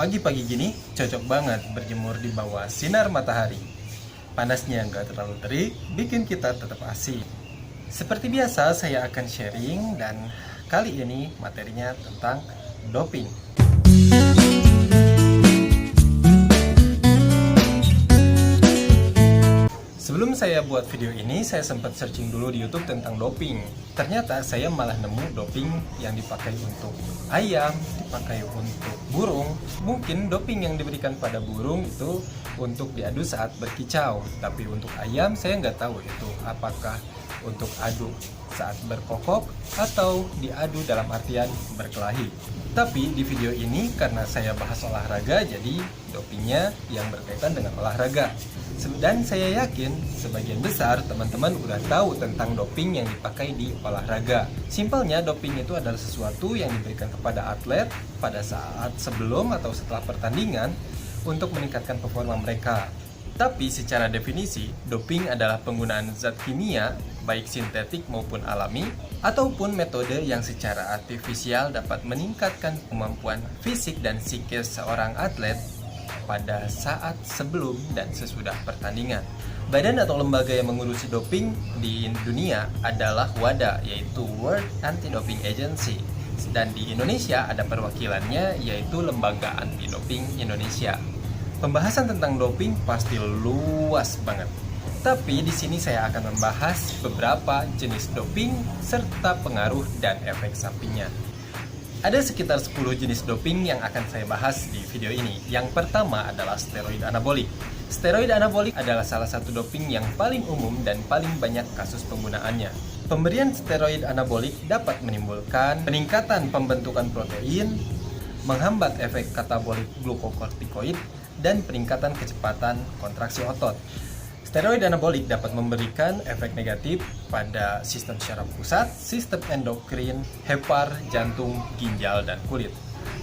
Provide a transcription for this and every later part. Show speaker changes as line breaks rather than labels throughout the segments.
Pagi-pagi gini cocok banget berjemur di bawah sinar matahari. Panasnya nggak terlalu terik, bikin kita tetap asik. Seperti biasa saya akan sharing dan kali ini materinya tentang doping. Sebelum saya buat video ini, saya sempat searching dulu di YouTube tentang doping. Ternyata saya malah nemu doping yang dipakai untuk ayam, dipakai untuk burung. Mungkin doping yang diberikan pada burung itu untuk diadu saat berkicau. Tapi untuk ayam saya nggak tahu itu apakah untuk adu saat berkokok atau diadu dalam artian berkelahi. Tapi di video ini karena saya bahas olahraga, jadi dopingnya yang berkaitan dengan olahraga. Dan saya yakin sebagian besar teman-teman udah tahu tentang doping yang dipakai di olahraga. Simpelnya doping itu adalah sesuatu yang diberikan kepada atlet pada saat sebelum atau setelah pertandingan untuk meningkatkan performa mereka. Tapi secara definisi, doping adalah penggunaan zat kimia, baik sintetik maupun alami, ataupun metode yang secara artifisial dapat meningkatkan kemampuan fisik dan psikis seorang atlet pada saat sebelum dan sesudah pertandingan. Badan atau lembaga yang mengurusi doping di dunia adalah WADA, yaitu World Anti-Doping Agency. Dan di Indonesia ada perwakilannya, yaitu Lembaga Anti-Doping Indonesia. Pembahasan tentang doping pasti luas banget. Tapi di sini saya akan membahas beberapa jenis doping serta pengaruh dan efek sampingnya. Ada sekitar 10 jenis doping yang akan saya bahas di video ini. Yang pertama adalah steroid anabolik. Steroid anabolik adalah salah satu doping yang paling umum dan paling banyak kasus penggunaannya. Pemberian steroid anabolik dapat menimbulkan peningkatan pembentukan protein, menghambat efek katabolik glukokortikoid, dan peningkatan kecepatan kontraksi otot. Steroid anabolik dapat memberikan efek negatif pada sistem syaraf pusat, sistem endokrin, hepar, jantung, ginjal, dan kulit.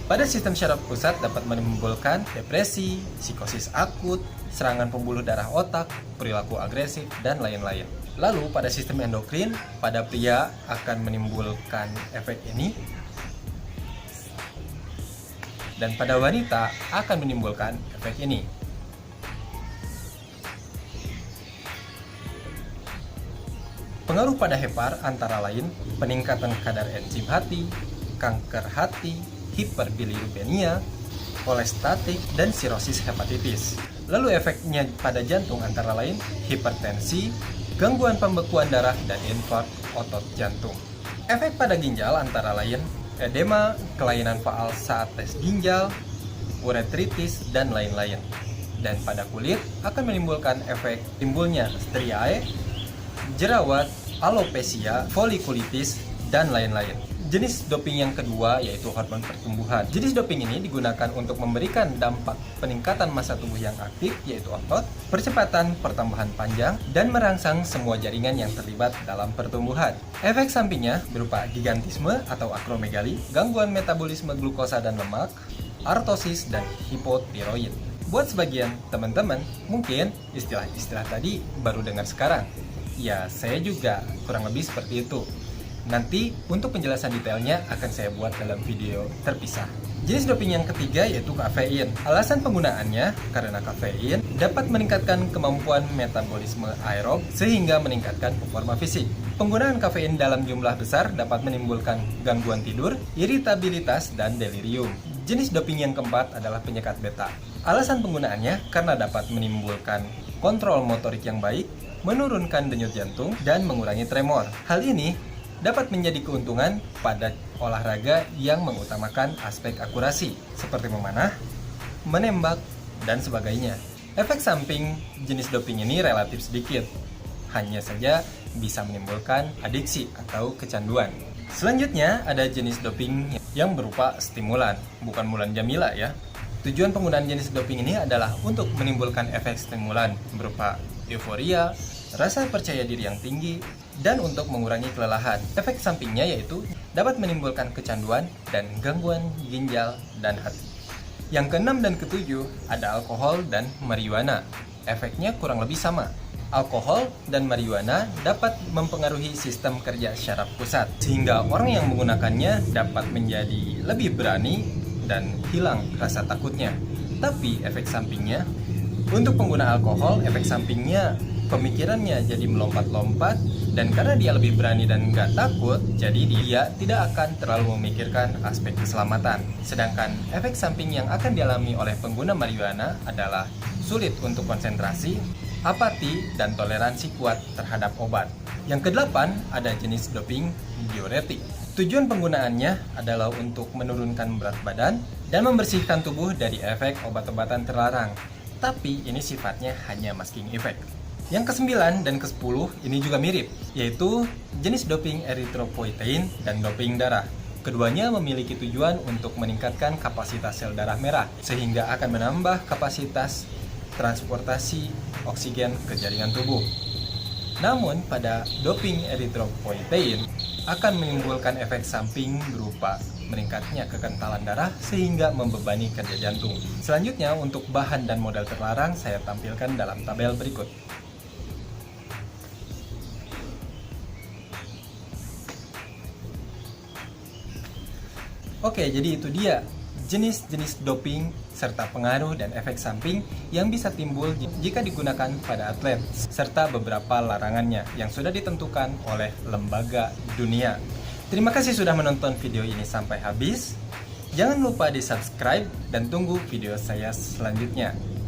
Pada sistem syaraf pusat dapat menimbulkan depresi, psikosis akut, serangan pembuluh darah otak, perilaku agresif, dan lain-lain. Lalu pada sistem endokrin, pada pria akan menimbulkan efek ini, dan pada wanita akan menimbulkan efek ini. Pengaruh pada hepar antara lain peningkatan kadar enzim hati, kanker hati, hiperbilirubemia, kolestatik, dan sirosis hepatitis. Lalu efeknya pada jantung antara lain hipertensi, gangguan pembekuan darah, dan infark otot jantung. Efek pada ginjal antara lain edema, kelainan faal saat tes ginjal, uretritis, dan lain-lain. Dan pada kulit akan menimbulkan efek timbulnya striae, jerawat, alopecia, folikulitis, dan lain-lain. Jenis doping yang kedua yaitu hormon pertumbuhan. Jenis doping ini digunakan untuk memberikan dampak peningkatan massa tubuh yang aktif yaitu otot, percepatan pertambahan panjang, dan merangsang semua jaringan yang terlibat dalam pertumbuhan. Efek sampingnya berupa gigantisme atau akromegali, gangguan metabolisme glukosa dan lemak, artosis, dan hipotiroid. Buat sebagian teman-teman, mungkin istilah-istilah tadi baru dengar sekarang. Ya, saya juga kurang lebih seperti itu. Nanti untuk penjelasan detailnya akan saya buat dalam video terpisah. Jenis doping yang ketiga yaitu kafein. Alasan penggunaannya karena kafein dapat meningkatkan kemampuan metabolisme aerob sehingga meningkatkan performa fisik. Penggunaan kafein dalam jumlah besar dapat menimbulkan gangguan tidur, iritabilitas, dan delirium. Jenis doping yang keempat adalah penyekat beta. Alasan penggunaannya karena dapat menimbulkan kontrol motorik yang baik, menurunkan denyut jantung, dan mengurangi tremor. Hal ini dapat menjadi keuntungan pada olahraga yang mengutamakan aspek akurasi, seperti memanah, menembak, dan sebagainya. Efek samping jenis doping ini relatif sedikit, hanya saja bisa menimbulkan adiksi atau kecanduan. Selanjutnya ada jenis doping yang berupa stimulan, bukan Mulan Jamila ya. Tujuan penggunaan jenis doping ini adalah untuk menimbulkan efek stimulan berupa euforia, rasa percaya diri yang tinggi, dan untuk mengurangi kelelahan. Efek sampingnya yaitu dapat menimbulkan kecanduan dan gangguan ginjal dan hati. Yang keenam dan ketujuh ada alkohol dan marijuana. Efeknya kurang lebih sama. Alkohol dan marijuana dapat mempengaruhi sistem kerja syaraf pusat, sehingga orang yang menggunakannya dapat menjadi lebih berani dan hilang rasa takutnya. Tapi efek sampingnya, untuk pengguna alkohol, efek sampingnya pemikirannya jadi melompat-lompat, dan karena dia lebih berani dan nggak takut, jadi dia tidak akan terlalu memikirkan aspek keselamatan. Sedangkan efek samping yang akan dialami oleh pengguna marijuana adalah sulit untuk konsentrasi, apati, dan toleransi kuat terhadap obat. Yang kedelapan, ada jenis doping diuretik. Tujuan penggunaannya adalah untuk menurunkan berat badan dan membersihkan tubuh dari efek obat-obatan terlarang. Tapi ini sifatnya hanya masking effect. Yang ke-9 dan ke-10 ini juga mirip, yaitu jenis doping eritropoietin dan doping darah. Keduanya memiliki tujuan untuk meningkatkan kapasitas sel darah merah, sehingga akan menambah kapasitas transportasi oksigen ke jaringan tubuh. Namun, pada doping eritropoietin akan menimbulkan efek samping berupa meningkatnya kekentalan darah sehingga membebani kerja jantung. Selanjutnya, untuk bahan dan modal terlarang saya tampilkan dalam tabel berikut. Oke, jadi itu dia jenis-jenis doping serta pengaruh dan efek samping yang bisa timbul jika digunakan pada atlet, serta beberapa larangannya yang sudah ditentukan oleh lembaga dunia. Terima kasih sudah menonton video ini sampai habis. Jangan lupa di subscribe dan tunggu video saya selanjutnya.